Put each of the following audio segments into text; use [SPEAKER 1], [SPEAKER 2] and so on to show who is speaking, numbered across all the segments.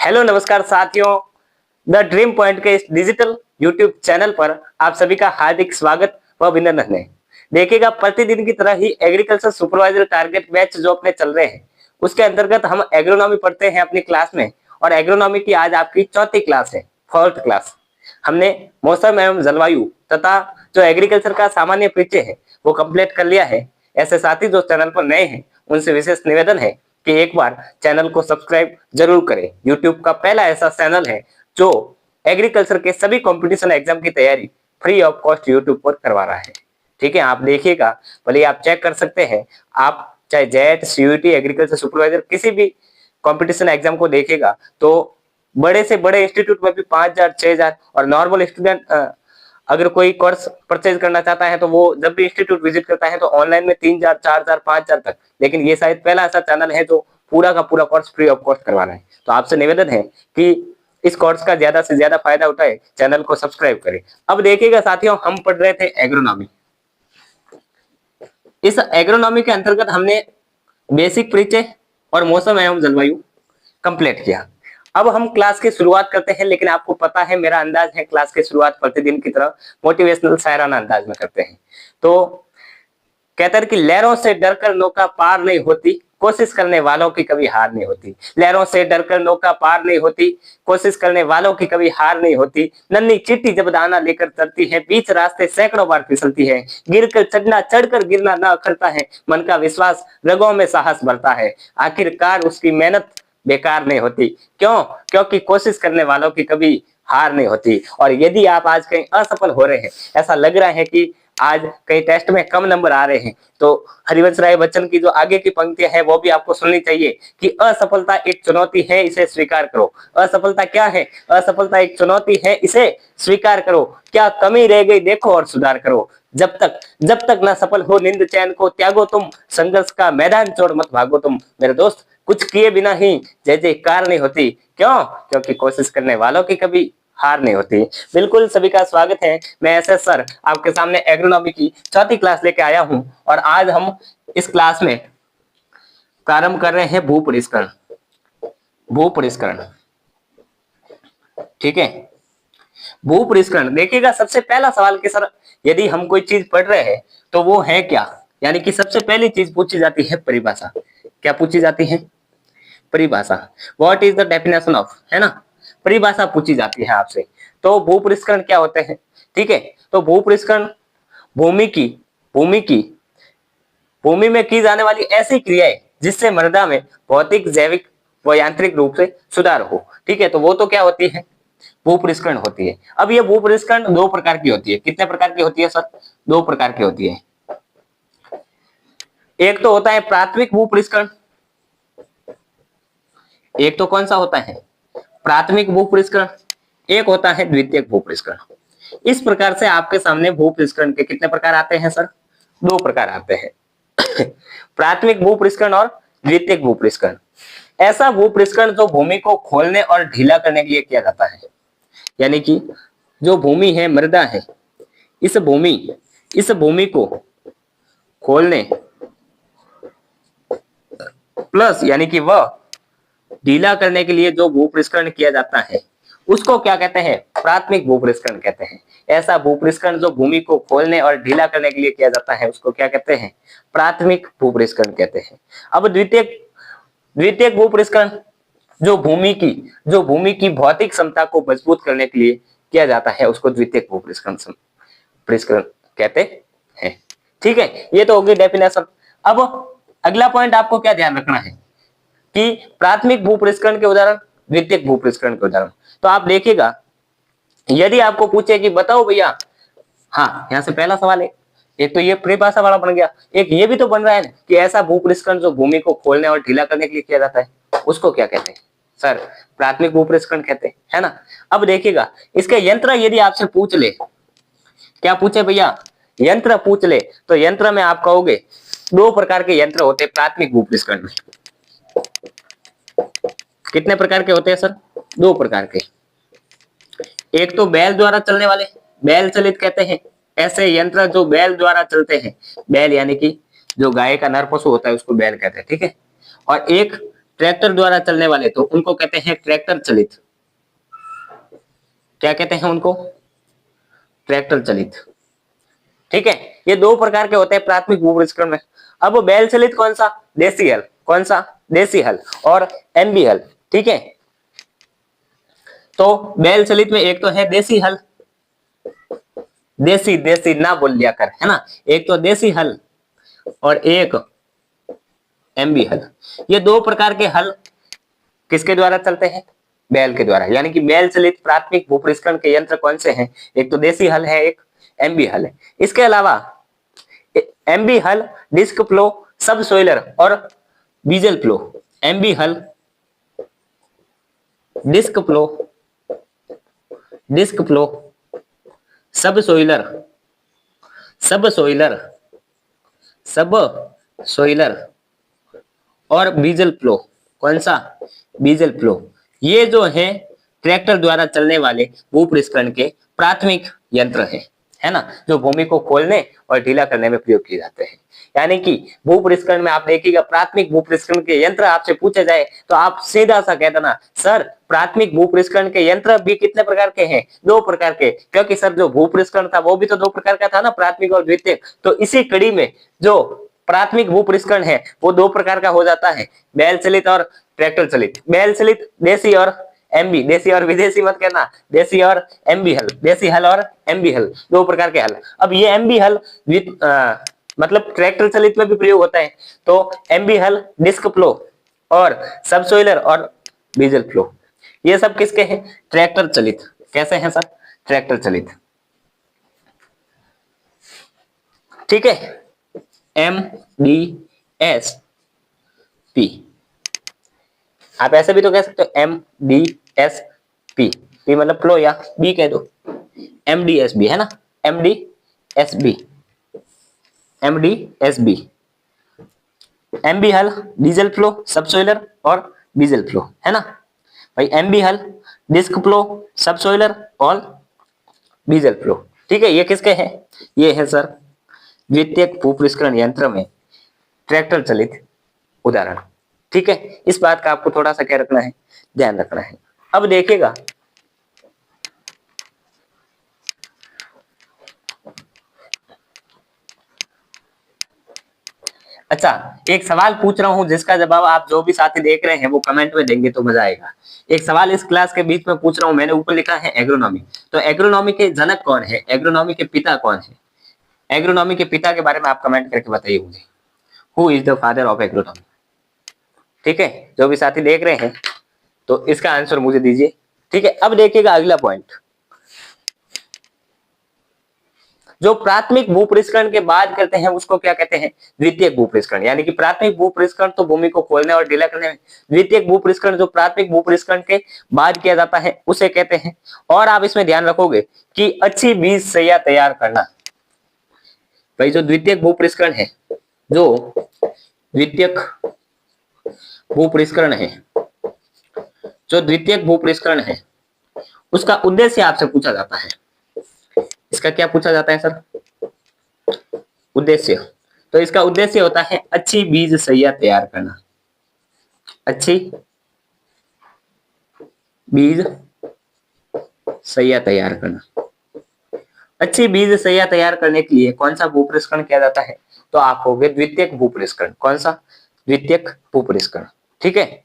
[SPEAKER 1] Hello नमस्कार साथियों, the dream point के इस डिजिटल यूट्यूब चैनल पर आप सभी का हार्दिक स्वागत व अभिनंदन है। देखिएगा, प्रतिदिन की तरह ही एग्रीकल्चर सुपरवाइजर टारगेट बैच जो अपने चल रहे हैं उसके अंतर्गत हम एग्रोनॉमी पढ़ते हैं अपनी क्लास में। और एग्रोनॉमी की आज आपकी चौथी क्लास है, फोर्थ क्लास। हमने मौसम एवं जलवायु तथा जो एग्रीकल्चर का सामान्य परिचय है वो कंप्लीट कर लिया है। ऐसे साथी जो चैनल पर नए हैं उनसे विशेष निवेदन है कि एक बार चैनल को सब्सक्राइब जरूर करें। यूट्यूब का पहला ऐसा चैनल है जो एग्रीकल्चर के सभी कंपटीशन एग्जाम की तैयारी फ्री ऑफ कॉस्ट यूट्यूब पर करवा रहा है। ठीक है, आप देखिएगा, भले आप चेक कर सकते हैं। आप चाहे जेट, सीयूईटी, एग्रीकल्चर सुपरवाइजर किसी भी कंपटीशन एग्जाम को देखेगा तो बड़े से बड़े इंस्टीट्यूट में भी 5,000, 6,000 और नॉर्मल स्टूडेंट अगर कोई कोर्स परचेज करना चाहता है तो वो जब भी इंस्टीट्यूट विजिट करता है तो ऑनलाइन में 3,000, 4,000, 5,000 तक। लेकिन ये शायद पहला ऐसा चैनल है जो पूरा का पूरा कोर्स फ्री ऑफ कॉस्ट करवा रहा है। तो आपसे निवेदन है कि इस कोर्स का ज्यादा से ज्यादा फायदा उठाए, चैनल को सब्सक्राइब करें। अब देखिएगा साथियों, हम पढ़ रहे थे एग्रोनॉमी। इस एग्रोनॉमी के अंतर्गत हमने बेसिक परिचय और मौसम एवं जलवायु कंप्लीट किया। अब हम क्लास की शुरुआत करते हैं, लेकिन आपको पता है मेरा अंदाज है क्लास की शुरुआत प्रतिदिन की तरह मोटिवेशनल शायराना अंदाज में करते हैं। तो कहते हैं कि लहरों से डरकर नौका पार नहीं होती, कोशिश करने वालों की कभी हार नहीं होती। लहरों से डरकर नौका पार नहीं होती, कोशिश करने वालों की कभी हार नहीं होती। नन्ही चिट्ठी जब दाना लेकर चलती है, बीच रास्ते सैकड़ों बार फिसलती है। गिरकर चढ़ना, चढ़कर गिरना न अखरता है, मन का विश्वास, रगों में साहस बढ़ता है। आखिरकार उसकी मेहनत बेकार नहीं होती। क्यों? क्योंकि कोशिश करने वालों की कभी हार नहीं होती। और यदि आप आज कहीं असफल हो रहे हैं, ऐसा लग रहा है कि आज कई टेस्ट में कम नंबर आ रहे हैं, तो हरिवंश राय बच्चन की जो आगे की पंक्तियां है वो भी आपको सुननी चाहिए कि असफलता एक चुनौती है, इसे स्वीकार करो। असफलता क्या है? असफलता एक चुनौती है, इसे स्वीकार करो। क्या कमी रह गई देखो और सुधार करो। जब तक ना सफल हो निंद चैन को त्यागो तुम, संघर्ष का मैदान छोड़ मत भागो तुम। मेरे दोस्त, कुछ किए बिना ही जय जयकार नहीं होती। क्यों? क्योंकि कोशिश करने वालों की कभी हार नहीं होती। बिल्कुल, सभी का स्वागत है। मैं एसएस सर आपके सामने एग्रोनॉमी की चौथी क्लास लेके आया हूं और आज हम इस क्लास में प्रारंभ कर रहे हैं भू परिष्करण। भू परिष्करण, ठीक है। भू परिष्करण देखिएगा, सबसे पहला सवाल कि सर यदि हम कोई चीज पढ़ रहे हैं तो वो है क्या, यानी कि सबसे पहली चीज पूछी जाती है परिभाषा। क्या पूछी जाती है? परिभाषा। What is the definition of, है ना, परिभाषा पूछी जाती है आपसे। तो भू परिष्करण क्या होते हैं? ठीक है, तो भू परिष्करण भूमि में की जाने वाली ऐसी क्रियाएं जिससे मृदा में भौतिक, जैविक व यांत्रिक रूप से सुधार हो। ठीक है, तो वो तो क्या होती है? भू परिष्करण होती है। अब ये भू परिष्करण दो प्रकार की होती है। कितने प्रकार की होती है सर? दो प्रकार की होती है। एक तो होता है प्राथमिक भू परिष्करण, एक तो कौन सा होता है? प्राथमिक भू परिष्करण। एक होता है द्वितीयक भू परिष्करण। इस प्रकार से आपके सामने भू परिष्करण के कितने प्रकार आते हैं सर? दो प्रकार आते हैं। प्राथमिक भू परिष्करण और द्वितीयक भू परिष्करण। ऐसा भू परिष्करण जो भूमि को खोलने और ढीला करने के लिए किया जाता है, यानी कि जो भूमि है, मृदा है, इस भूमि को खोलने प्लस यानी कि वह ढीला करने के लिए जो भू परिष्करण किया जाता है उसको क्या कहते हैं? प्राथमिक भू परिष्करण कहते हैं। ऐसा भू परिष्करण जो भूमि को खोलने और ढीला करने के लिए किया जाता है उसको क्या कहते हैं? प्राथमिक भू परिष्करण कहते हैं। अब द्वितीयक भू परिष्करण जो भूमि की भौतिक क्षमता को मजबूत करने के लिए किया जाता है उसको द्वितीयक भू परिष्करण कहते हैं। ठीक है, ये तो होगी डेफिनेशन। अब अगला पॉइंट आपको क्या ध्यान रखना है कि प्राथमिक भू परिष्करण के उदाहरण, द्वितीयक भू परिष्करण के उदाहरण। तो आप देखिएगा, यदि आपको पूछे कि बताओ भैया, हाँ, यहाँ से पहला सवाल है, एक तो ये परिभाषा वाला बन गया, एक ये भी तो बन रहा है ना कि ऐसा भू परिष्करण जो भूमि को खोलने और ढीला करने के लिए किया जाता है उसको क्या कहते हैं सर? प्राथमिक भू परिष्करण कहते हैं, है ना। अब देखिएगा, इसके यंत्र यदि आपसे पूछ ले, क्या पूछे भैया? यंत्र पूछ ले, तो यंत्र में आप कहोगे दो प्रकार के यंत्र होते हैं प्राथमिक भू परिष्करण में। कितने प्रकार के होते हैं सर? दो प्रकार के। एक तो बैल द्वारा चलने वाले, बैल चलित कहते हैं ऐसे यंत्र जो बैल द्वारा चलते हैं। बैल यानी कि जो गाय का नर पशु होता है उसको बैल कहते हैं, ठीक है। और एक ट्रैक्टर द्वारा चलने वाले तो उनको कहते हैं ट्रैक्टर चलित। क्या कहते हैं उनको? ट्रैक्टर चलित। ठीक है, ये दो प्रकार के होते हैं प्राथमिक भूपरिष्करण में। अब बैल चलित कौन सा? देसी हल। कौन सा? देसी हल और एमबी हल। ठीक है, तो बैल चलित में एक तो है देसी हल, देसी देसी ना बोल लिया कर, है ना, एक तो देसी हल और एक एमबी हल। ये दो प्रकार के हल किसके द्वारा चलते हैं? बैल के द्वारा। यानी कि बैल चलित प्राथमिक भूपरिष्करण के यंत्र कौन से हैं? एक तो देसी हल है, एक एमबी हल है। इसके अलावा एमबी हल डिस्क प्लो, सब सोइलर और बीजल प्लो। एमबी हल डिस्क प्लो, डिस्क प्लो, सब सोइलर, सब सोइलर, सब सोइलर और बीजल प्लो। कौन सा? बीजल प्लो। ये जो है ट्रैक्टर द्वारा चलने वाले भूपरिष्करण के प्राथमिक यंत्र है ना, जो भूमि को खोलने और ढीला करने में प्रयोग किए जाते हैं। यानी कि भूपरिष्करण में आप देखिएगा, प्राथमिक भूपरिष्करण के यंत्र आपसे पूछे जाए तो आप सीधा सा कह देना, सर प्राथमिक भूपरिष्करण के यंत्र भी कितने प्रकार के हैं? दो प्रकार के। क्योंकि सर जो भूपरिष्करण था वो भी तो दो प्रकार का था ना, प्राथमिक और द्वितीयक। तो इसी कड़ी में जो प्राथमिक भूपरिष्करण है वो दो प्रकार का हो जाता है, बैल चलित और ट्रैक्टर चलित। बैल चलित देसी और एमबी, देसी और विदेशी मत कहना, देसी और एमबी हल, देसी हल और एमबी हल, दो प्रकार के हल। अब ये एमबी हल मतलब ट्रैक्टर चलित में भी प्रयोग होता है। तो एमबी हल डिस्क प्लो और सब सोइलर और डीजल फ्लो, ये सब किसके हैं? ट्रैक्टर चलित। कैसे हैं सर? ट्रैक्टर चलित। ठीक है, एम डी एस पी। आप ऐसे भी तो कह सकते हो M D S P, P मतलब फ्लो या बी कह दो, एम डी एस बी, है ना, M D S B, M D S B. M B हल डीजल फ्लो, सब सोइलर और डीजल फ्लो, है ना भाई। एम बी हल डिस्क फ्लो, सब सोइलर और डीजल फ्लो। ठीक है, ये किसके हैं? ये है सर द्वितीयक भूपरिष्करण यंत्र में ट्रैक्टर चलित उदाहरण। ठीक है, इस बात का आपको थोड़ा सा क्या रखना है? ध्यान रखना है। अब देखिएगा, अच्छा एक सवाल पूछ रहा हूं जिसका जवाब आप जो भी साथी देख रहे हैं वो कमेंट में देंगे तो मजा आएगा। एक सवाल इस क्लास के बीच में पूछ रहा हूं, मैंने ऊपर लिखा है एग्रोनॉमी। तो एग्रोनॉमी के जनक कौन है? एग्रोनॉमी के पिता कौन है? एग्रोनॉमी के पिता के बारे में आप कमेंट करके बताइए मुझे, who is the father of agronomy. ठीक है, जो भी साथी देख रहे हैं तो इसका आंसर मुझे दीजिए। ठीक है, अब देखिएगा अगला पॉइंट, जो प्राथमिक भूपरिष्करण के बाद करते हैं उसको क्या कहते हैं? द्वितीयक भूपरिष्करण। यानी कि प्राथमिक भूपरिष्करण तो भूमि को खोलने और ढीला करने में, द्वितीयक भूपरिष्करण जो प्राथमिक भूपरिष्करण के बाद किया जाता है उसे कहते हैं। और आप इसमें ध्यान रखोगे कि अच्छी बीज सैया तैयार करना। भाई जो द्वितीयक भूपरिष्करण है, जो द्वितीयक भूपरिष्करण है, जो द्वितीयक भूपरिष्करण है उसका उद्देश्य आपसे पूछा जाता है। इसका क्या पूछा जाता है सर? उद्देश्य। तो इसका उद्देश्य होता है अच्छी बीज सैया तैयार करना, अच्छी बीज सैया तैयार करना। अच्छी बीज सैया तैयार करने के लिए कौन सा भूपरिष्करण किया जाता है? तो आप हो गए द्वितीयक भूपरिष्करण। कौन सा? द्वितीयक भूपरिष्करण। ठीक है,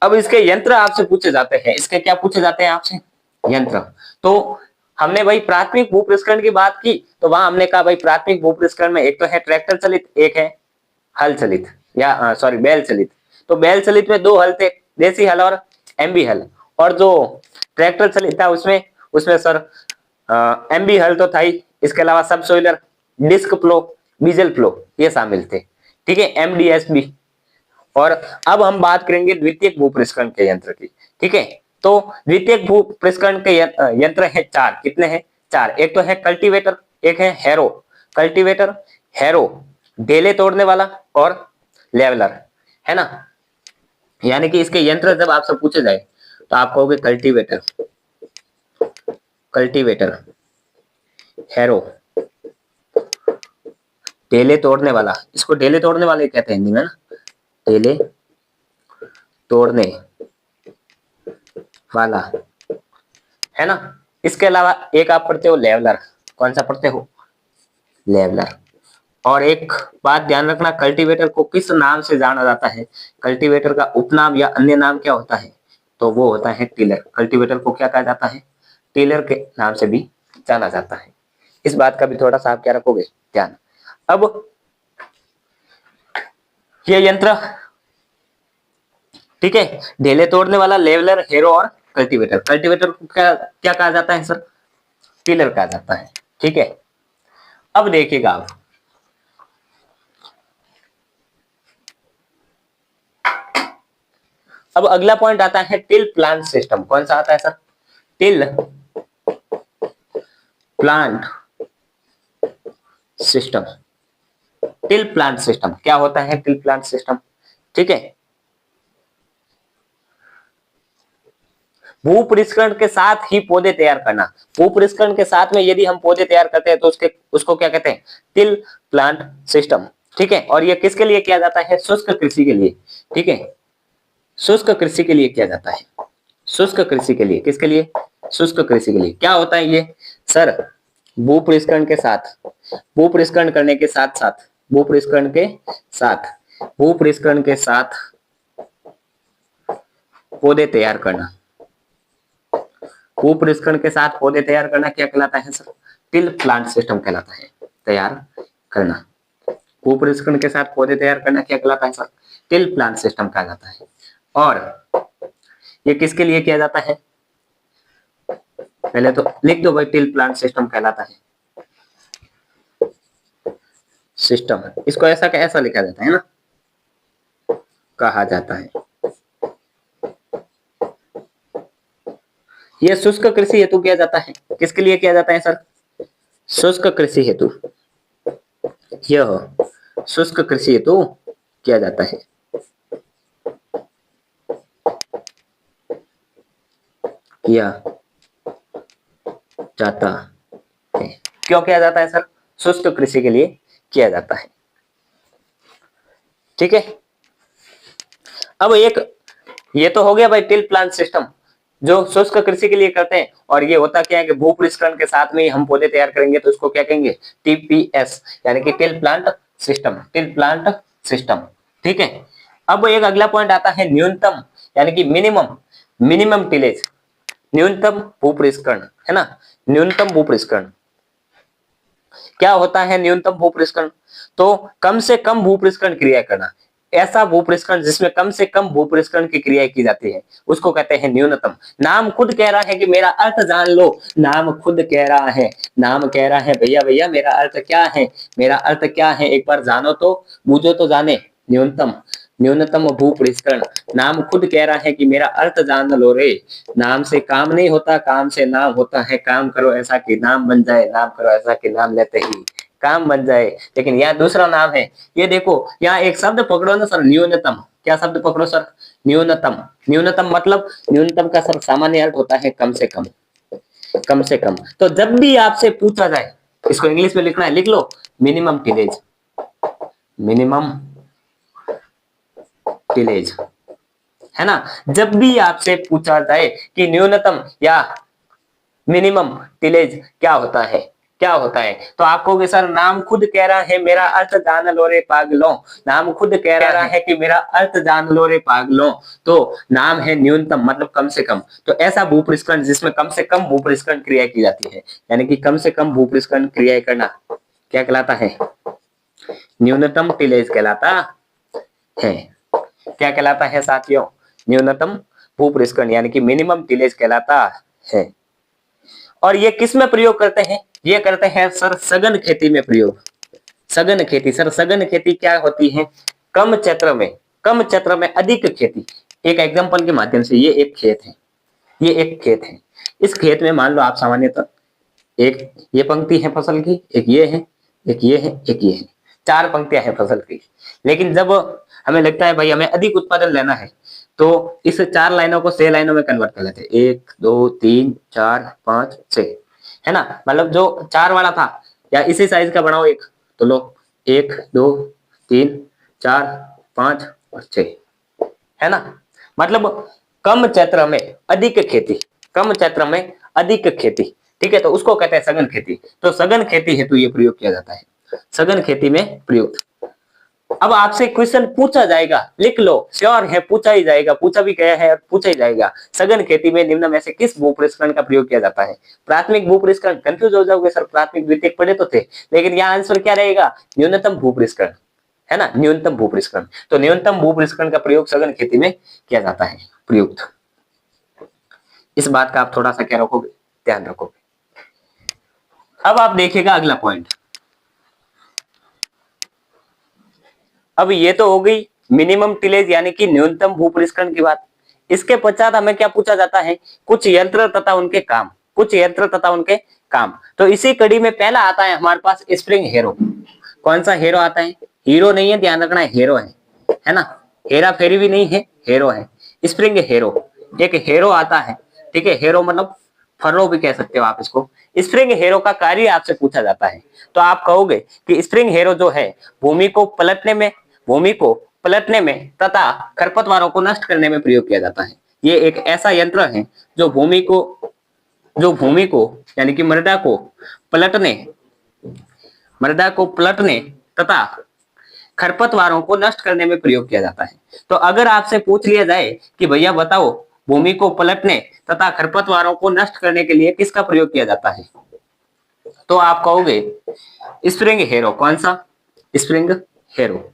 [SPEAKER 1] अब इसके यंत्र आपसे पूछे जाते हैं। इसके क्या पूछे जाते हैं आपसे? यंत्र। तो हमने भाई प्राथमिक भूपरिष्करण की बात की, तो वहां हमने कहा भाई प्राथमिक भूपरिष्करण में एक तो है ट्रैक्टर चलित, एक है हल चलित या सॉरी बैल चलित। तो बैल चलित में दो हल थे, देसी हल और एमबी हल। और जो ट्रैक्टर चलित था उसमें उसमें सर एमबी हल तो था ही, इसके अलावा सब सोइलर, डिस्क फ्लो, डीजल फ्लो ये शामिल थे। ठीक है, एमडीएसबी। और अब हम बात करेंगे द्वितीयक भूपरिष्करण के यंत्र की। ठीक है, तो द्वितीयक भूपरिष्करण के यंत्र है चार। कितने हैं? चार। एक तो है कल्टीवेटर, एक है हैरो। कल्टीवेटर, हैरो, ढेले तोड़ने वाला और लेवलर, है ना। यानी कि इसके यंत्र जब आपसे पूछे जाए तो आप कहोगे कल्टीवेटर, कल्टीवेटर, हैरो, ढेले तोड़ने वाला, इसको ढेले तोड़ने वाले कहते हैं हिंदी में ना, ढेले तोड़ने वाला, है ना। इसके अलावा एक आप पढ़ते हो लेवलर, कौन सा पढ़ते हो, लेवलर। और एक बात ध्यान रखना, कल्टीवेटर को किस नाम से जाना जाता है, कल्टीवेटर का उपनाम या अन्य नाम क्या होता है, तो वो होता है टिलर। कल्टीवेटर को क्या कहा जाता है, टिलर के नाम से भी जाना जाता है। इस बात का भी थोड़ा सा आप क्या रखोगे, ध्यान। अब ये यंत्र, ठीक है, ढेले तोड़ने वाला, लेवलर, हेरो और कल्टीवेटर। कल्टीवेटर को क्या क्या कहा जाता है सर, टिलर कहा जाता है, ठीक है। अब देखिएगा आप, अब अगला पॉइंट आता है टिल प्लांट सिस्टम। कौन सा आता है sir, till plant system. Till plant system क्या होता है, टिल प्लांट सिस्टम, ठीक है। भू परिष्करण के साथ ही पौधे तैयार करना। भू परिष्करण के साथ में यदि हम पौधे तैयार करते हैं तो उसको क्या कहते हैं, टिल प्लांट सिस्टम, ठीक है। और ये किसके लिए किया जाता है, शुष्क कृषि के लिए, ठीक है, शुष्क कृषि के लिए किया जाता है, शुष्क कृषि के लिए, किसके लिए, शुष्क कृषि के लिए। क्या होता है ये सर, भू परिष्करण के साथ, भू परिष्करण करने के साथ साथ, भू परिष्करण के साथ, भू परिष्करण के साथ पौधे तैयार करना, भू परिष्करण के साथ पौधे तैयार करना क्या कहलाता है सर, टिल प्लांट सिस्टम कहलाता है, तैयार करना। भू परिष्करण के साथ पौधे तैयार करना क्या कहलाता है सर, टिल प्लांट सिस्टम कहा जाता है। और ये किसके लिए किया जाता है, पहले तो लिख दो भाई, टिल प्लांट सिस्टम कहलाता है, सिस्टम, इसको ऐसा का ऐसा लिखा जाता है ना, कहा जाता है। यह शुष्क कृषि हेतु किया जाता है, किसके लिए किया जाता है सर, शुष्क कृषि हेतु, यह शुष्क कृषि हेतु किया जाता है, किया जाता है। क्यों किया जाता है सर, शुष्क कृषि के लिए किया जाता है, ठीक है। अब एक ये तो हो गया भाई टिल प्लांट सिस्टम, जो शुष्क कृषि के लिए करते हैं। और ये होता क्या है कि भू परिष्करण के साथ में ही हम पौधे तैयार करेंगे तो उसको क्या कहेंगे, टीपीएस, यानी कि till plant system, till plant system, ठीक है। अब एक अगला पॉइंट आता है न्यूनतम, यानी कि मिनिमम, मिनिमम टिलेज, न्यूनतम भू परिष्करण, है ना। न्यूनतम भू परिष्करण क्या होता है, न्यूनतम भू परिष्करण, तो कम से कम भू परिष्करण क्रिया करना, ऐसा भू परिष्करण जिसमें कम से कम भू परिष्करण की क्रिया की जाती है उसको कहते हैं न्यूनतम। नाम खुद कह रहा है कि मेरा अर्थ जान लो, नाम खुद कह रहा है, नाम कह रहा है भैया भैया मेरा अर्थ क्या है, मेरा अर्थ क्या है, एक बार जानो तो, बूझो तो जाने, न्यूनतम, न्यूनतम भू परिष्करण। नाम खुद कह रहा है कि मेरा अर्थ जान लो रे, नाम से काम नहीं होता, काम से नाम होता है, काम करो ऐसा कि नाम बन जाए, नाम करो ऐसा कि नाम लेते ही काम बन जाए। लेकिन यहाँ दूसरा नाम है, ये देखो यहाँ एक शब्द पकड़ो ना सर, न्यूनतम, क्या शब्द पकड़ो सर, न्यूनतम। न्यूनतम मतलब न्यूनतम का सर सामान्य अर्थ होता है कम से कम, कम से कम। तो जब भी आपसे पूछा जाए, इसको इंग्लिश में लिखना है, लिख लो मिनिमम टिलेज, मिनिमम टिलेज, है ना। जब भी आपसे पूछा जाए कि न्यूनतम या मिनिमम टिलेज क्या होता है, क्या होता है, तो आप कहोगे सर नाम खुद कह रहा है मेरा अर्थ जान लो रे पागलों, नाम खुद कह रहा है कि मेरा अर्थ जान लो रे पागलों, तो नाम है न्यूनतम मतलब कम से कम। तो ऐसा भू परिष्करण जिसमें कम से कम भू परिष्करण क्रिया की जाती है, यानी कि कम से कम भू परिष्करण क्रिया करना क्या कहलाता है, न्यूनतम टिलेज कहलाता है। क्या कहलाता है साथियों, न्यूनतम भू परिष्करण यानी कि मिनिमम टिलेज कहलाता है। और ये किस में प्रयोग करते हैं, ये करते हैं सर सघन खेती में प्रयोग, सघन खेती। सर सघन खेती क्या होती है, कम क्षेत्र में, कम क्षेत्र में अधिक खेती। एक एग्जांपल के माध्यम से, ये एक खेत है, ये एक खेत है, इस खेत में मान लो आप सामान्यतः एक ये पंक्ति है फसल की, एक ये है, एक ये है, एक ये है, चार पंक्तियां हैं फसल की। लेकिन जब हमें लगता है भाई हमें अधिक उत्पादन लेना है तो इस चार लाइनों को 6 लाइनों में कन्वर्ट कर लेते हैं, 1 2 3 4 5 6, है ना। मतलब जो 4 वाला था या इसी साइज का बनाओ एक, तो लो 1 2 3 4 5 और 6, है ना। मतलब कम क्षेत्र में अधिक खेती, कम क्षेत्र में अधिक खेती, ठीक है, तो उसको कहते हैं सघन खेती। तो सघन खेती हेतु ये प्रयोग किया जाता है, सघन खेती में प्रयोग। अब आपसे क्वेश्चन पूछा जाएगा, लिख लो, श्योर है पूछा ही जाएगा, पूछा भी गया है, पूछा ही जाएगा। सघन खेती में निम्न में से किस भूपरिष्करण का प्रयोग किया जाता है? प्राथमिक भूपरिष्करण। कंफ्यूज हो जाओगे सर, प्राथमिक द्वितीयक पढ़े तो थे, लेकिन यहाँ आंसर क्या रहेगा? न्यूनतम भूपरिष्करण, है ना, न्यूनतम भूपरिष्करण। तो न्यूनतम भूपरिष्करण का प्रयोग सघन खेती में किया जाता है, प्रयुक्त। इस बात का आप थोड़ा सा क्या रखोगे, ध्यान रखोगे। अब आप देखिएगा अगला पॉइंट। अब ये तो हो गई मिनिमम टिलेज यानी कि न्यूनतम भूपरिष्करण की बात। इसके पश्चात हमें क्या पूछा जाता है? कुछ यंत्र तथा उनके काम, कुछ यंत्र तथा उनके काम। तो इसी कड़ी में पहला आता है हमारे पास स्प्रिंग हेरो। कौन सा हेरो आता है? हीरो नहीं है, ध्यान रखना, हेरो है ना, हेरा फेरी भी नहीं है, हेरो है। स्प्रिंग हेरो, एक हेरो आता है, ठीक है, हेरो मतलब फर्रो भी कह सकते हो आप इसको। स्प्रिंग हेरो का कार्य आपसे पूछा जाता है, तो आप कहोगे कि स्प्रिंग हेरो जो है भूमि को पलटने में, भूमि को पलटने में तथा खरपतवारों को नष्ट करने में प्रयोग किया जाता है। ये एक ऐसा यंत्र है जो भूमि को यानी कि मृदा को पलटने तथा खरपतवारों को नष्ट करने में प्रयोग किया जाता है। तो अगर आपसे पूछ लिया जाए कि भैया बताओ भूमि को पलटने तथा खरपतवारों को नष्ट करने के लिए किसका प्रयोग किया जाता है, तो आप कहोगे स्प्रिंग हेरो। कौन सा? स्प्रिंग हेरो,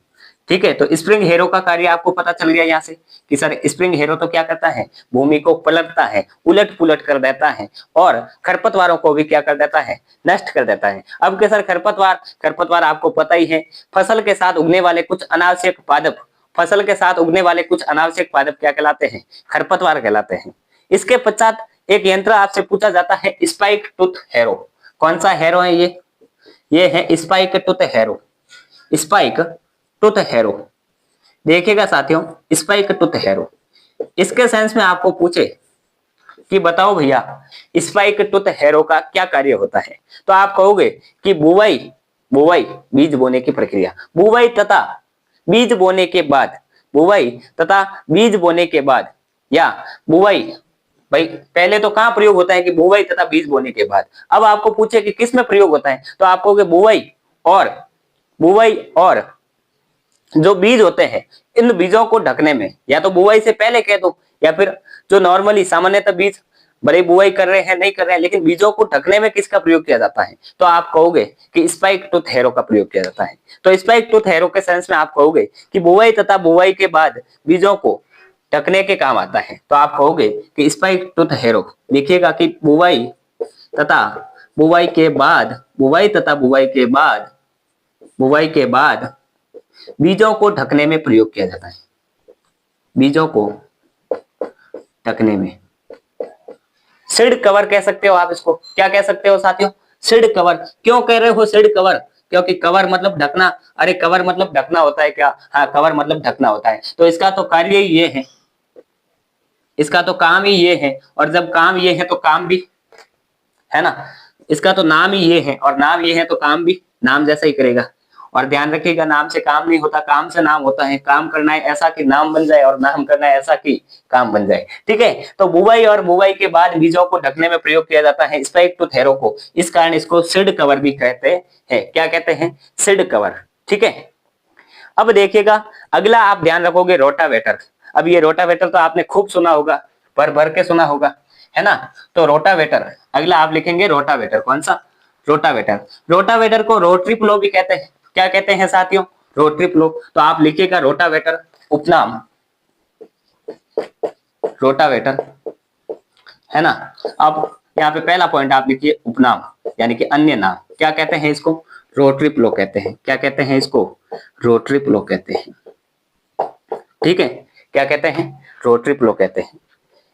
[SPEAKER 1] ठीक है। तो स्प्रिंग हेरो का कार्य आपको पता चल गया यहाँ से कि सर स्प्रिंग हेरो तो क्या करता है? भूमि को पलटता है, उलट पुलट कर देता है और खरपतवारों को भी क्या कर देता है? नष्ट कर देता है। अब के सर खरपतवार आपको पता ही है, फसल के साथ उगने वाले कुछ अनावश्यक पादप, फसल के साथ उगने वाले कुछ अनावश्यक पादप क्या कहलाते हैं? खरपतवार कहलाते हैं। इसके पश्चात एक यंत्र आपसे पूछा जाता है स्पाइक टूथ हैरो। कौन सा हैरो है ये है spike tooth harrow, spike tooth harrow. देखिएगा साथियों, स्पाइक टूथ हैरो, इसके सेंस में आपको पूछे कि बताओ भैया स्पाइक टूथ हैरो का क्या कार्य होता है, तो आप कहोगे कि बुवाई बीज बोने की प्रक्रिया, बुवाई तथा बीज बोने के बाद या बुवाई, भाई पहले तो कहां प्रयोग होता है कि बुवाई तथा बीज बोने के बाद। अब आपको पूछे कि किस में प्रयोग होता है, तो आप कहोगे बुवाई और जो बीज होते हैं इन बीजों को ढकने में, या तो बुवाई से पहले कह दो, या फिर जो नॉर्मली सामान्यतः बीज बड़े बुवाई कर रहे हैं नहीं कर रहे हैं, लेकिन बीजों को ढकने में किसका प्रयोग किया जाता है, तो आप कहोगे कि स्पाइक टूथ हैरो का प्रयोग किया जाता है। तो स्पाइक टूथ हैरो के सेंस में आप कहोगे कि बुवाई तथा बुवाई के बाद बीजों को ढकने के काम आता है, तो आप कहोगे कि स्पाइक टूथ हैरो। देखिएगा कि बुवाई तथा बुवाई के बाद बीजों को ढकने में प्रयोग किया जाता है, बीजों को ढकने में। सीड कवर कह सकते हो आप इसको, क्या कह सकते हो साथियों? Seed cover. क्यों कह रहे हो सीड कवर? क्योंकि कवर मतलब ढकना। अरे कवर मतलब ढकना होता है क्या? हाँ, कवर मतलब ढकना होता है। तो इसका तो कार्य ही ये है, इसका तो काम ही ये है, और जब काम ये है तो काम भी, है ना, इसका तो नाम ही ये है और नाम ये है तो काम भी नाम जैसा ही करेगा। और ध्यान रखिएगा, नाम से काम नहीं होता, काम से नाम होता है। काम करना है ऐसा कि नाम बन जाए और नाम करना है ऐसा कि काम बन जाए, ठीक है। तो बुवाई और बुवाई के बाद बीजों को ढकने में प्रयोग किया जाता है स्पाइक टूथ हैरो को। इस कारण इसको सीड कवर भी कहते हैं। क्या कहते हैं? सीड कवर, ठीक है। अब देखिएगा अगला, आप ध्यान रखोगे रोटावेटर। अब ये रोटावेटर तो आपने खूब सुना होगा, भर भर के सुना होगा, है ना। तो रोटावेटर, अगला आप लिखेंगे रोटावेटर। कौन सा? रोटावेटर। रोटावेटर को रोटरी प्लो भी कहते हैं। क्या कहते हैं साथियों? रोटरी प्लो। तो आप लिखिएगा रोटावेटर, उपनाम रोटावेटर, है ना। अब यहाँ पे पहला पॉइंट आप लिखिए उपनाम, यानी कि अन्य नाम। क्या कहते हैं इसको? रोटरी प्लो कहते हैं। क्या कहते हैं इसको? रोटरी प्लो कहते हैं, ठीक है। क्या कहते हैं? रोटरी प्लो कहते हैं।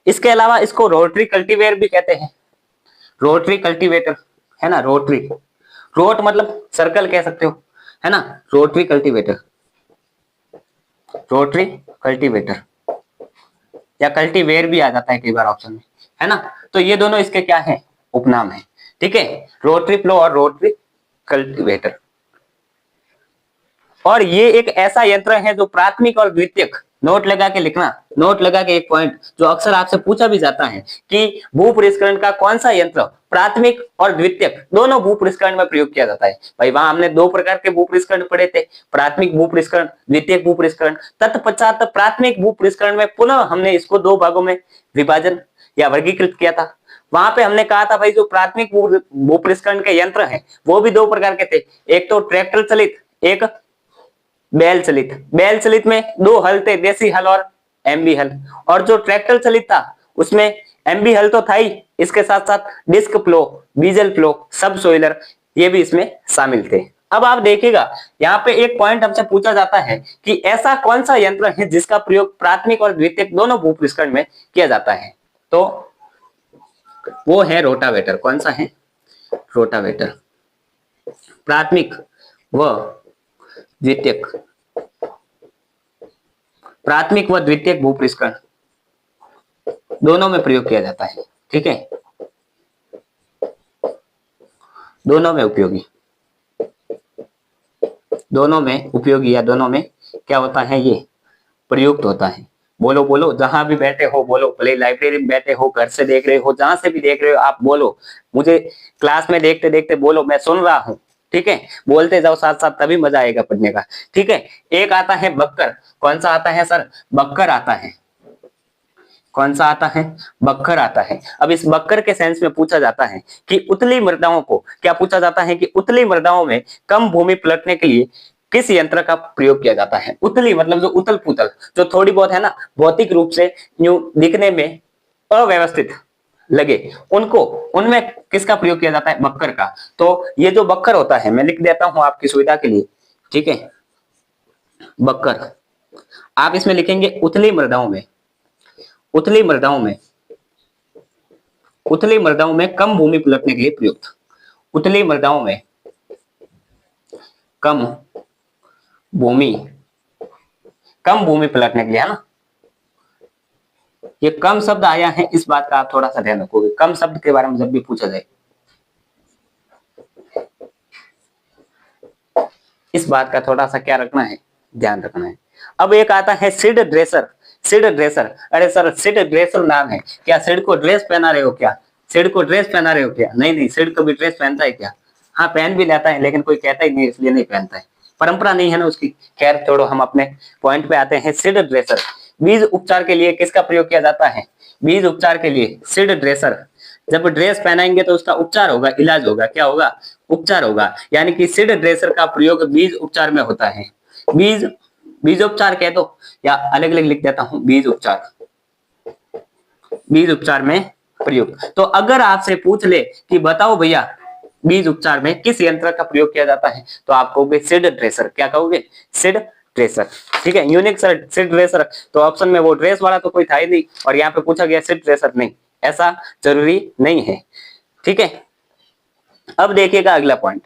[SPEAKER 1] इसके अलावा इसको रोटरी कल्टीवेटर भी कहते हैं, रोटरी कल्टीवेटर, है ना। रोट मतलब सर्कल कह सकते हो, है ना। रोटरी कल्टीवेटर या कल्टीवेयर भी आ जाता है कई बार ऑप्शन में, है ना। तो ये दोनों इसके क्या है? उपनाम है, ठीक है। रोटरी प्लो और रोटरी कल्टीवेटर। और ये एक ऐसा यंत्र है जो प्राथमिक और द्वितीयक नोट लगा के लिखना, नोट लगा के एक पॉइंट जो अक्सर आपसे पूछा भी जाता है कि भूपरिष्करण का कौन सा यंत्र प्राथमिक और द्वितीयक दोनों भूपरिष्करण में प्रयोग किया जाता है। भाई वहां हमने दो प्रकार के भूपरिष्करण पढ़े थे, प्राथमिक भूपरिष्करण, द्वितीयक भूपरिष्करण। तत्पश्चात प्राथमिक भूपरिष्करण में पुनः हमने इसको दो भागों में विभाजन या वर्गीकृत किया था। वहां पे हमने कहा था भाई जो प्राथमिक भूपरिष्करण के यंत्र हैं वो भी दो प्रकार के थे, एक तो ट्रैक्टर चलित, एक बैल चलित। बैल चलित में दो हल थे, देसी हल और एमबी हल। और जो ट्रैक्टर चलित था उसमें एमबी हल तो था ही, इसके साथ साथ डिस्क प्लो, डीजल प्लो, सब सोइलर ये भी इसमें शामिल थे। अब आप देखिएगा यहाँ पे एक पॉइंट हमसे पूछा जाता है कि ऐसा कौन सा यंत्र है जिसका प्रयोग प्राथमिक और द्वितीयक दोनों भूपरिष्करण में किया जाता है, तो वो है रोटावेटर। कौन सा है? रोटावेटर। प्राथमिक व द्वितीयक, प्राथमिक व द्वितीयक भूपरिष्करण दोनों में प्रयोग किया जाता है। ठीक है, दोनों में उपयोगी, दोनों में उपयोगी या दोनों में क्या होता है, ये प्रयुक्त होता है। बोलो बोलो, जहां भी बैठे हो बोलो, भले लाइब्रेरी में बैठे हो, घर से देख रहे हो, जहां से भी देख रहे हो आप बोलो, मुझे क्लास में देखते देखते बोलो, मैं सुन रहा हूं। ठीक है, बोलते जाओ साथ साथ, तभी मजा आएगा पढ़ने का। ठीक है, एक आता है बक्कर। कौन सा आता है सर? बक्कर आता है। कौन सा आता है? बक्कर आता है। अब इस बक्कर के सेंस में पूछा जाता है कि उतली मृदाओं को, क्या पूछा जाता है कि उतली मृदाओं में कम भूमि पलटने के लिए किस यंत्र का प्रयोग किया जाता है? उतली मतलब जो उतल पुतल, जो थोड़ी बहुत है ना भौतिक रूप से यूं दिखने में अव्यवस्थित लगे, उनको, उनमें किसका प्रयोग किया जाता है? बक्कर का। तो ये जो बक्कर होता है, मैं लिख देता हूं आपकी सुविधा के लिए। ठीक है, बक्कर आप इसमें लिखेंगे उतली मृदाओं में, उतली मृदाओं में, उतली मृदाओं में कम भूमि पलटने के लिए प्रयुक्त। उतली मृदाओं में कम भूमि, कम भूमि पलटने के लिए, है ना। ये कम शब्द आया है, इस बात का आप थोड़ा सा ध्यान रखोगे, कम शब्द के बारे में जब भी पूछा जाए इस बात का थोड़ा सा क्या रखना है, ध्यान रखना है। अब एक आता है सीड ड्रेसर। सीड ड्रेसर, अरे सर सीड ड्रेसर नाम है, क्या सीड को ड्रेस पहना रहे हो क्या? सीड को ड्रेस पहना रहे हो क्या? नहीं नहीं, सीड कभी ड्रेस पहनता है क्या? हाँ पहन भी लेता है, लेकिन कोई कहता ही नहीं इसलिए नहीं पहनता है, परंपरा नहीं है ना उसकी। खैर छोड़ो, हम अपने पॉइंट पे आते हैं। सीड ड्रेसर बीज उपचार के लिए किसका प्रयोग किया जाता है? बीज उपचार के लिए सीड ड्रेसर। जब ड्रेस पहनाएंगे तो उसका उपचार होगा, इलाज होगा, क्या होगा? उपचार होगा। यानी कि सीड ड्रेसर का प्रयोग बीज उपचार में होता है। बीज, बीजोपचार कह दो या अलग अलग लिख देता हूं, बीज उपचार, बीज उपचार में प्रयोग। तो अगर आपसे पूछ ले कि बताओ भैया बीज उपचार में किस यंत्र का प्रयोग किया जाता है, तो आप कहोगे सीड ड्रेसर। क्या कहोगे? Seed dresser. ठीक है, यूनिक सीड ड्रेसर। तो ऑप्शन में वो ड्रेस वाला तो कोई था ही नहीं, और यहाँ पे पूछा गया सीड ड्रेसर, नहीं, ऐसा जरूरी नहीं है। ठीक है, अब देखिएगा अगला पॉइंट।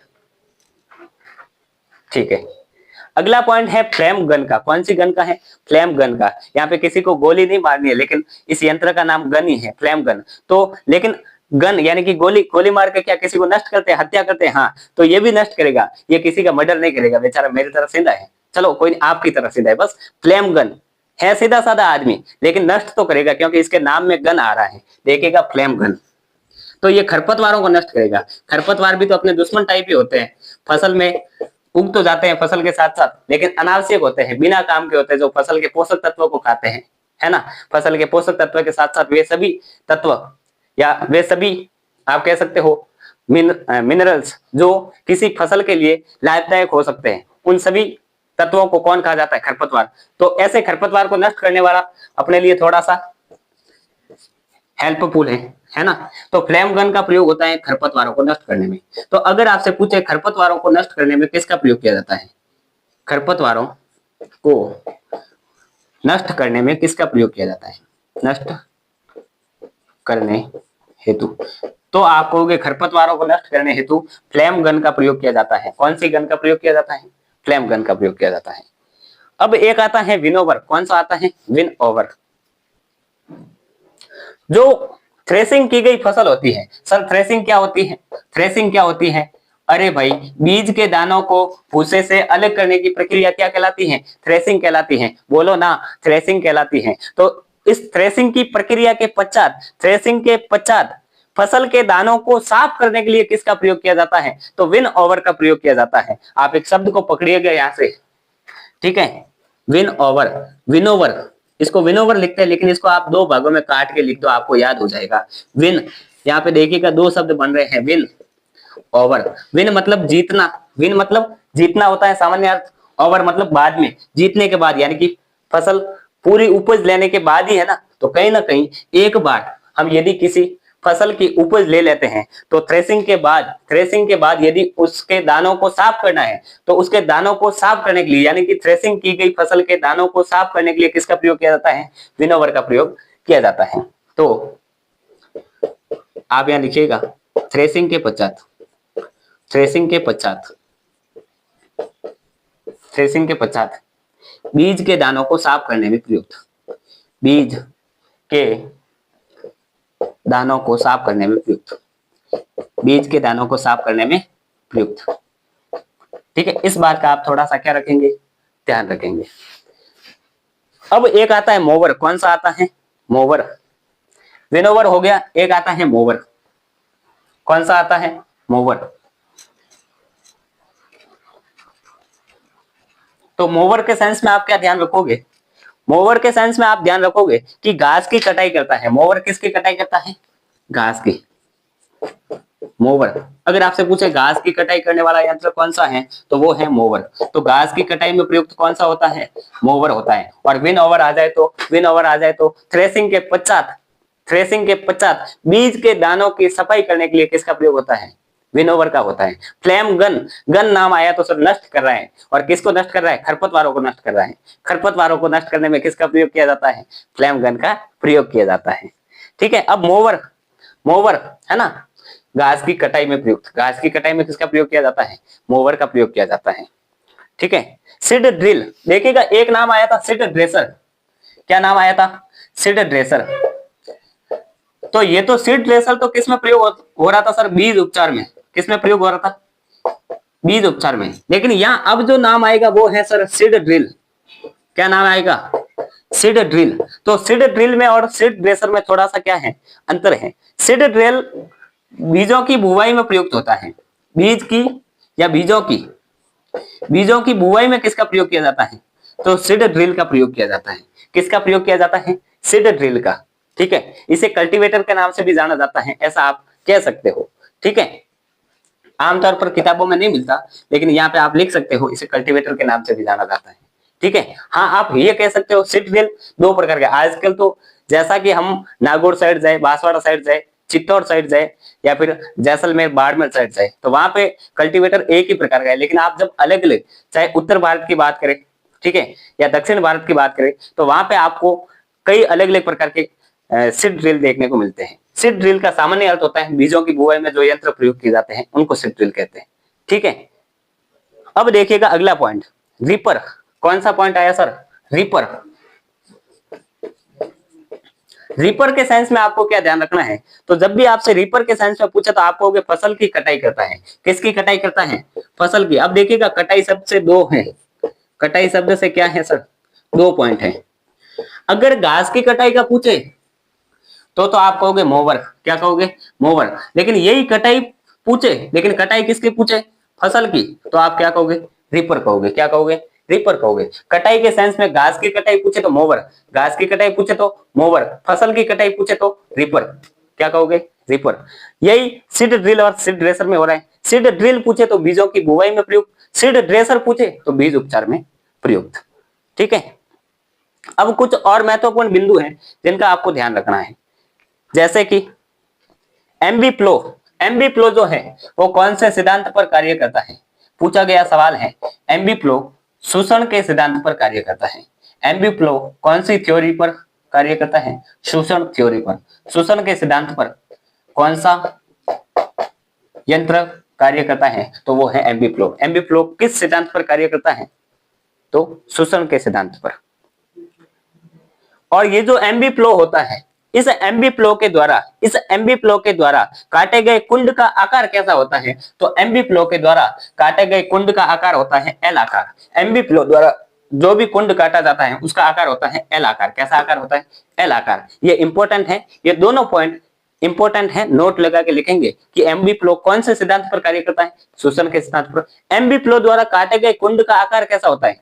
[SPEAKER 1] ठीक है, अगला पॉइंट है फ्लेम गन का। कौन सी गन का है? फ्लेम गन का। यहाँ पे किसी को गोली नहीं मारनी है, लेकिन इस यंत्र का नाम गन ही है, फ्लेम गन। तो लेकिन गन यानी कि गोली, गोली मार के क्या किसी को नष्ट करते हैं, हत्या करते हैं? हाँ, तो ये भी नष्ट करेगा, ये किसी का मर्डर नहीं करेगा, बेचारा मेरी तरह सीधा है, चलो कोई आपकी तरह सीधा है, बस फ्लेम गन है, सीधा साधा आदमी, लेकिन नष्ट तो करेगा क्योंकि इसके नाम में गन आ रहा है। देखिएगा फ्लेम गन, तो ये खरपतवारों को नष्ट करेगा। खरपतवार भी तो अपने दुश्मन टाइप ही होते हैं, फसल में उग तो जाते हैं फसल के साथ साथ, लेकिन अनावश्यक होते हैं, बिना काम के होते हैं, जो फसल के पोषक तत्वों को खाते हैं, है ना। फसल के पोषक तत्व के साथ साथ वे सभी तत्व या वे सभी आप कह सकते हो मिनरल्स जो किसी फसल के लिए लाभदायक हो सकते हैं, उन सभी तत्वों को कौन खा जाता है? खरपतवार। तो ऐसे खरपतवार को नष्ट करने वाला अपने लिए थोड़ा सा हेल्पफुल है ना। तो फ्लेम गन का प्रयोग होता है खरपतवारों को नष्ट करने में। तो अगर आपसे पूछे खरपतवारों को नष्ट करने में किसका प्रयोग किया जाता है? खरपतवारों को नष्ट करने में किसका प्रयोग किया जाता है? नष्ट करने हेतु। तो आप कहोगे खरपतवारों को नष्ट करने हेतु फ्लेम गन का प्रयोग किया जाता है। कौन सी गन का प्रयोग किया जाता है? फ्लेम गन का प्रयोग किया जाता है। अब एक आता है विनोवर। कौन सा आता है? विनओवर। जो थ्रेसिंग की गई फसल होती है। सर थ्रेसिंग क्या होती है? थ्रेसिंग क्या होती है? अरे भाई, बीज के दानों को भूसे से अलग करने की प्रक्रिया क्या कहलाती है? थ्रेसिंग कहलाती है। बोलो ना, थ्रेसिंग कहलाती है। तो इस थ्रेसिंग की प्रक्रिया के पश्चात, थ्रेसिंग के पश्चात फसल के दानों को साफ करने के लिए किसका प्रयोग किया जाता है? तो विन ओवर का प्रयोग किया जाता है। आप एक शब्द को पकड़िएगा यहां से, ठीक है, विन ओवर, विनोवर, इसको विनोवर लिखते हैं, लेकिन इसको आप दो भागों में काट के लिख दो, आपको याद हो जाएगा। विन, यहाँ पे देखिएगा दो शब्द बन रहे हैं, विन ओवर। विन मतलब जीतना, विन मतलब जीतना होता है सामान्य अर्थ, ओवर मतलब बाद में, जीतने के बाद, यानी कि फसल पूरी उपज लेने के बाद ही है ना। तो कहीं ना कहीं एक बार हम यदि किसी फसल की उपज ले लेते हैं तो थ्रेसिंग के बाद यदि उसके दानों को साफ करना है तो उसके दानों को साफ करने के लिए, यानी कि थ्रेसिंग की गई फसल के दानों को साफ करने के लिए किसका प्रयोग किया जाता है? विनोवर का प्रयोग किया जाता है। तो आप यहां लिखिएगा, थ्रेसिंग के पश्चात, थ्रेसिंग के पश्चात, थ्रेसिंग के पश्चात बीज के दानों को साफ करने में प्रयुक्त, बीज के दानों को साफ करने में प्रयुक्त, बीज के दानों को साफ करने में प्रयुक्त। ठीक है, इस बात का आप थोड़ा सा क्या रखेंगे? ध्यान रखेंगे। अब एक आता है मोवर, कौन सा आता है? मोवर। विनोवर हो गया, एक आता है मोवर, कौन सा आता है? मोवर। तो मोवर के सेंस में आप क्या ध्यान रखोगे? मोवर के सेंस में आप ध्यान रखोगे कि घास की कटाई करता है। मोवर किसकी कटाई करता है? घास की। मोवर, अगर आपसे पूछे घास की कटाई करने वाला यंत्र कौन सा है, तो वो है मोवर। तो घास की कटाई में प्रयुक्त कौन सा होता है? मोवर होता है। और विन ओवर आ जाए तो, विन ओवर आ जाए तो थ्रेसिंग के पश्चात, थ्रेसिंग के पश्चात बीज के दानों की सफाई करने के लिए किसका प्रयोग होता है? विनोवर का होता है। फ्लेम गन, गन नाम आया तो सर नष्ट कर रहा है, और किसको नष्ट कर रहा है? खरपतवारों को नष्ट कर रहा है। खरपतवारों को नष्ट करने में किसका प्रयोग किया जाता है? फ्लेम गन का प्रयोग किया जाता है। ठीक है, अब मोवर, मोवर है ना, घास की कटाई में प्रयुक्त, घास की कटाई में किसका प्रयोग किया जाता है? मोवर का प्रयोग किया जाता है। ठीक है, सीड ड्रिल, देखिएगा एक नाम आया था सीड ड्रेसर। क्या नाम आया था? Seed dresser. तो ये तो सीड ड्रेसर तो किसमें प्रयोग हो रहा था सर? बीज उपचार में। किसमें प्रयोग हो रहा था? बीज उपचार में। लेकिन यहाँ अब जो नाम आएगा वो है सर सीड ड्रिल। क्या नाम आएगा? Seed drill. तो सीड ड्रिल में और सीड ड्रेसर में थोड़ा सा क्या है? अंतर है। सीड ड्रिल बीजों की बुवाई में प्रयुक्त होता है। बीज की या बीजों की बुवाई में किसका प्रयोग किया जाता है? तो सीड ड्रिल का प्रयोग किया जाता है। किसका प्रयोग किया जाता है? सीड ड्रिल का। ठीक है, इसे कल्टीवेटर के नाम से भी जाना जाता है, ऐसा आप कह सकते हो। ठीक है, आमतौर पर किताबों में नहीं मिलता, लेकिन यहाँ पे आप लिख सकते हो इसे कल्टीवेटर के नाम से भी जाना जाता है। ठीक है, हाँ आप ये कह सकते हो सीड ड्रिल दो प्रकार के आजकल, तो जैसा कि हम नागौर साइड जाए, बांसवाड़ा साइड जाए, चित्तौड़ साइड जाए, या फिर जैसलमेर बाड़मेर साइड जाए, तो वहां पे कल्टीवेटर एक ही प्रकार का है। लेकिन आप जब अलग अलग, चाहे उत्तर भारत की बात करें, ठीक है, या दक्षिण भारत की बात करें, तो वहां पे आपको कई अलग अलग प्रकार के सीड ड्रिल देखने को मिलते हैं। सीड ड्रिल का सामान्य अर्थ होता है बीजों की बुआई में जो यंत्र प्रयोग किए जाते हैं उनको सीड ड्रिल कहते हैं। ठीक है, अब देखिएगा अगला पॉइंट, रीपर। कौन सा पॉइंट आया सर? रीपर। रीपर के सेंस में आपको क्या ध्यान रखना है? तो जब भी आपसे रीपर के सेंस में पूछा तो आप कहोगे फसल की कटाई करता है। किसकी कटाई करता है? फसल की। अब देखिएगा कटाई शब्द से दो है, कटाई शब्द से क्या है सर? दो पॉइंट है। अगर घास की कटाई का पूछे तो आप कहोगे मोवर। क्या कहोगे? मोवर। लेकिन यही कटाई पूछे, लेकिन कटाई किसकी पूछे? फसल की, तो आप क्या कहोगे? रीपर कहोगे। क्या कहोगे? रीपर कहोगे। कटाई के सेंस में घास की कटाई पूछे तो मोवर, घास की कटाई पूछे तो मोवर, फसल की कटाई पूछे तो रीपर। क्या कहोगे? रीपर। यही सीड ड्रिल और सीड ड्रेसर में हो रहा है। सीड ड्रिल पूछे तो बीजों की बुवाई में प्रयुक्त, सीड ड्रेसर पूछे तो बीज उपचार में प्रयुक्त। ठीक है, अब कुछ और महत्वपूर्ण बिंदु हैं जिनका आपको ध्यान रखना है, जैसे कि एम्बीफ्लो। एम्बीफ्लो जो है वो कौन से सिद्धांत पर कार्य करता है? पूछा गया सवाल है। एम्बीफ्लो शोषण के सिद्धांत पर कार्य करता है। एम्बीफ्लो कौन सी थ्योरी पर कार्य करता है? शोषण थ्योरी पर। शोषण के सिद्धांत पर कौन सा यंत्र कार्य करता है? तो वो है एम्बीफ्लो। एम्बीफ्लो किस सिद्धांत पर कार्य करता है? तो शोषण के सिद्धांत पर। और ये जो एम्बीफ्लो होता है, इस एमबी फ्लो के द्वारा काटे गए कुंड का आकार कैसा होता है? तो एमबी फ्लो के द्वारा काटे गए कुंड का आकार होता है एल आकार। एमबी फ्लो द्वारा जो भी कुंड काटा जाता है उसका आकार होता है एल आकार। कैसा आकार होता है? एल आकार। ये इंपॉर्टेंट है, ये दोनों पॉइंट इंपॉर्टेंट है, नोट लगा के लिखेंगे कि एमबी फ्लो कौन से सिद्धांत पर कार्य करता है? शोषण के सिद्धांत पर। एमबी फ्लो द्वारा काटे गए कुंड का आकार कैसा होता है?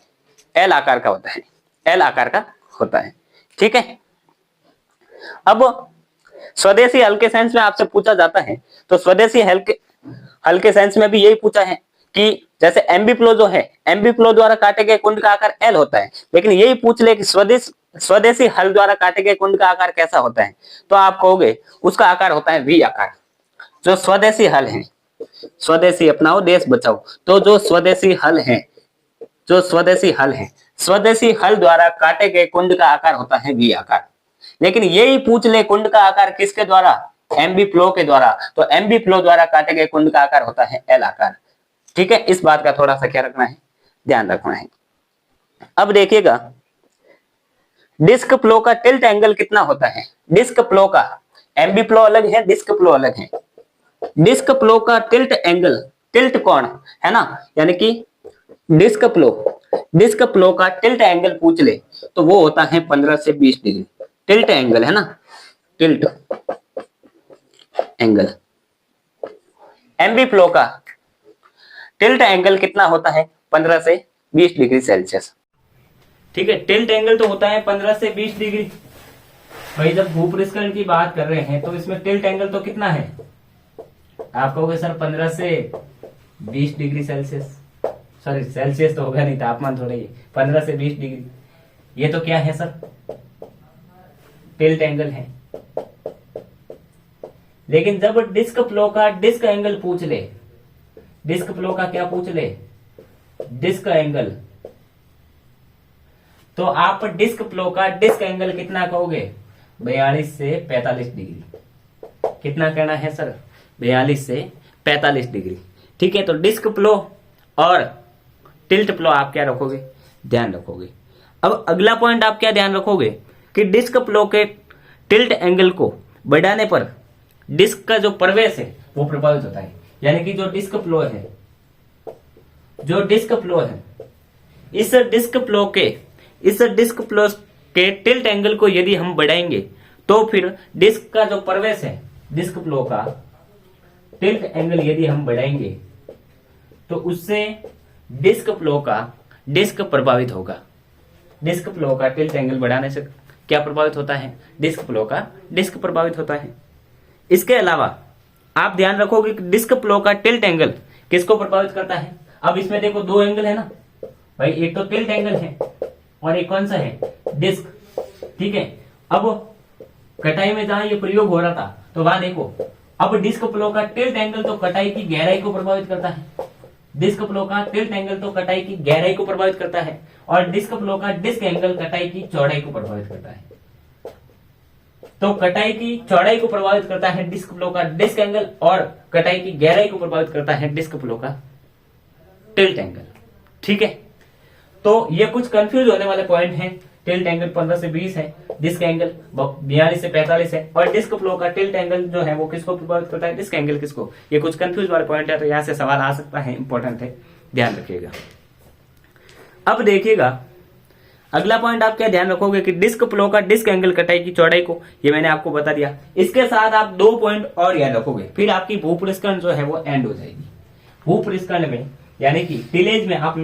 [SPEAKER 1] एल आकार का होता है, एल आकार का होता है। ठीक है। अब स्वदेशी हल के साइंस में आपसे पूछा जाता है, तो स्वदेशी हल के साइंस में भी यही पूछा है कि जैसे एमबी फ्लो जो है, एमबी फ्लो द्वारा काटे गए कुंड का आकार एल होता है, लेकिन यही पूछ ले कि स्वदेशी हल द्वारा काटे गए कुंड का आकार कैसा होता है? तो आप कहोगे उसका आकार होता है वी आकार। जो स्वदेशी हल है, स्वदेशी अपनाओ देश बचाओ, तो जो स्वदेशी हल है, स्वदेशी हल द्वारा काटे गए कुंड का आकार होता है वी आकार। लेकिन यही पूछ ले कुंड का आकार किसके द्वारा? एमबी फ्लो के द्वारा, तो एमबी फ्लो द्वारा काटे गए कुंड का आकार होता है एल आकार। ठीक है, इस बात का थोड़ा सा क्या रखना है, ध्यान रखना है। अब देखिएगा डिस्क फ्लो का टिल्ट एंगल कितना होता है? डिस्क फ्लो का, एमबी फ्लो अलग है, डिस्क फ्लो अलग है। डिस्क फ्लो का टिल्ट एंगल, टिल्ट कोण है ना, यानी कि डिस्क फ्लो का टिल्ट एंगल पूछ ले तो वो होता है 15 से 20 डिग्री। टिल्ट एंगल है ना, टिल्ट एंगल। एमबी फ्लो का टिल्ट एंगल कितना होता है? 15 से 20 डिग्री सेल्सियस। ठीक है, टिल्ट एंगल तो होता है 15 से 20 डिग्री। भाई जब भूपृष्ठकरण की बात कर रहे हैं तो इसमें टिल्ट एंगल तो कितना है? आप कहोगे सर 15 से 20 डिग्री सेल्सियस, सॉरी सेल्सियस तो होगा नहीं, तापमान थोड़ा ही, 15 से 20 डिग्री। ये तो क्या है सर? टिल्ट एंगल है। लेकिन जब डिस्क फ्लो का डिस्क एंगल पूछ ले, डिस्क फ्लो का क्या पूछ ले? डिस्क एंगल, तो आप डिस्क फ्लो का डिस्क एंगल कितना कहोगे? 42 से 45 डिग्री। कितना कहना है सर? 42 से 45 डिग्री। ठीक है, तो डिस्क फ्लो और टिल्ट फ्लो आप क्या रखोगे? ध्यान रखोगे। अब अगला पॉइंट आप क्या ध्यान रखोगे कि डिस्क फ्लो के टिल्ट एंगल को बढ़ाने पर डिस्क का जो प्रवेश है वो प्रभावित होता है। यानी कि जो डिस्क फ्लो है, इस डिस्क फ्लो के टिल्ट एंगल को यदि हम बढ़ाएंगे तो फिर डिस्क का जो प्रवेश है, डिस्क फ्लो का टिल्ट एंगल यदि हम बढ़ाएंगे तो उससे डिस्क फ्लो का डिस्क प्रभावित होगा। डिस्क फ्लो का टिल्ट एंगल बढ़ाने से क्या प्रभावित होता है? डिस्क फ्लो का डिस्क प्रभावित होता है। इसके अलावा आप ध्यान रखोगे कि डिस्क फ्लो का टिल्ट एंगल किसको प्रभावित करता है? अब इसमें देखो दो एंगल है ना भाई, एक तो टिल्ट एंगल है और एक कौन सा है? डिस्क। ठीक है, अब कटाई में जहां ये प्रयोग हो रहा था तो वहां देखो, अब डिस्क फ्लो का टिल्ट एंगल तो कटाई की गहराई को प्रभावित करता है। डिस्क फ्लो का टिल्ट एंगल तो कटाई की गहराई को प्रभावित करता है और डिस्क फ्लो का डिस्क एंगल कटाई की चौड़ाई को प्रभावित करता है। तो कटाई की चौड़ाई को प्रभावित करता है डिस्क फ्लो का डिस्क एंगल और कटाई की गहराई को प्रभावित करता है डिस्क फ्लो का टिल्ट एंगल। ठीक है, तो ये कुछ कंफ्यूज होने वाले पॉइंट हैं। टिल्ट एंगल 15 से 20 है, डिस्क एंगल 42 से 45 है और डिस्क फ्लो का टिल्ट एंगल जो है वो किसको प्रभावित करता है? डिस्क एंगल किसको? ये कुछ कंफ्यूज वाले पॉइंट है, तो यहां से सवाल आ सकता है, इंपॉर्टेंट है, ध्यान रखिएगा। अब देखिएगा अगला पॉइंट आप क्या ध्यान रखोगे कि डिस्क फ्लो का डिस्क एंगल कटाई की चौड़ाई को, ये मैंने आपको बता दिया। इसके साथ आप दो पॉइंट और याद रखोगे, फिर आपकी भूपृष्ठकरण जो है वो एंड हो जाएगी। भूपृष्ठकरण में यानी कि टिलेज में आप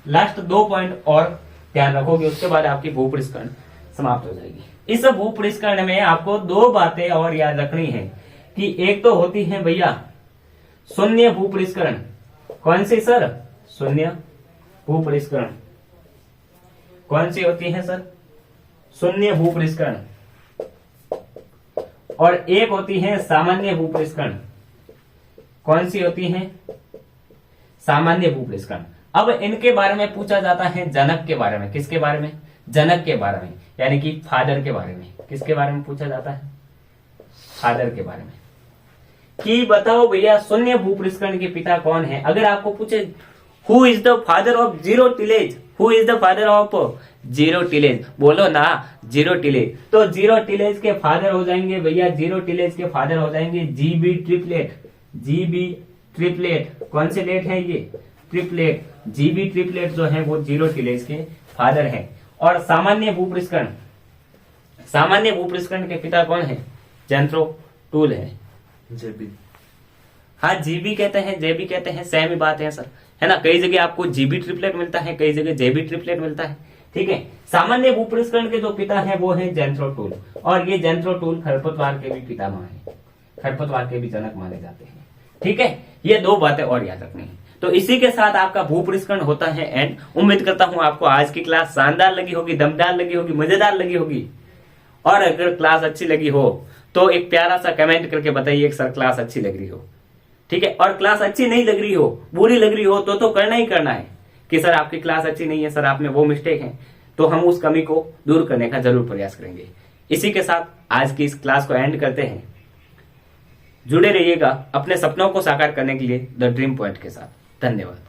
[SPEAKER 1] लास्ट दो पॉइंट और ध्यान रखोगे, उसके बाद आपकी भूपृष्ठकरण समाप्त हो जाएगी। इस भूपृष्ठकरण में आपको दो बातें और याद रखनी है कि एक तो होती है भैया शून्य भूपृष्ठकरण। कौन सी सर? शून्य भूपृष्ठकरण। कौन सी होती है सर? शून्य भूपृष्ठकरण। और एक होती है सामान्य भूपृष्ठकरण। कौन सी होती है? सामान्य भूपृष्ठकरण। अब इनके बारे में पूछा जाता है जनक के बारे में। किसके बारे में? जनक के बारे में, यानी कि फादर के बारे में। किसके बारे में पूछा जाता है? फादर के बारे में। कि बताओ भैया शून्य भूपृष्ठकरण के पिता कौन है? अगर आपको पूछे who is the father of zero tillage, who is the father of zero tillage, बोलो ना जीरो टिलेज। तो जीरो टिलेज के फादर हो जाएंगे भैया, जीरो टिलेज के फादर हो जाएंगे जीबी ट्रिपलेट। जीबी ट्रिपलेट कौन से लेट है ये? ट्रिपलेट। जीबी ट्रिपलेट जो है वो जीरो टिलेज के फादर है। और सामान्य भूपृष्ठकण, सामान्य भूपृष्ठकण के पिता कौन है? जेंथ्रोटूल है। जेबी, हाँ जीबी कहते हैं, जेबी कहते हैं, सेम ही बात है सर, है ना। कई जगह आपको जीबी ट्रिपलेट मिलता है, कई जगह जेबी ट्रिपलेट मिलता है, ठीक है। सामान्य भूपृष्ठकण के जो पिता है वो है जेंथ्रोटूल, और ये जेंथ्रोटूल खरपतवार के भी पितामह है, खरपतवार के भी जनक माने जाते हैं, ठीक है। ये दो बातें और याद रखनी है। तो इसी के साथ आपका भूपृष्ठकण होता है एंड। उम्मीद करता हूं आपको आज की क्लास शानदार लगी होगी, दमदार लगी होगी, मजेदार लगी होगी। और अगर क्लास अच्छी लगी हो तो एक प्यारा सा कमेंट करके बताइए सर क्लास अच्छी लग रही हो, ठीक है। और क्लास अच्छी नहीं लग रही हो, बुरी लग रही हो तो करना ही करना है कि सर आपकी क्लास अच्छी नहीं है, सर आप में वो मिस्टेक है, तो हम उस कमी को दूर करने का जरूर प्रयास करेंगे। इसी के साथ आज की इस क्लास को एंड करते हैं। जुड़े रहिएगा अपने सपनों को साकार करने के लिए द ड्रीम पॉइंट के साथ। धन्यवाद।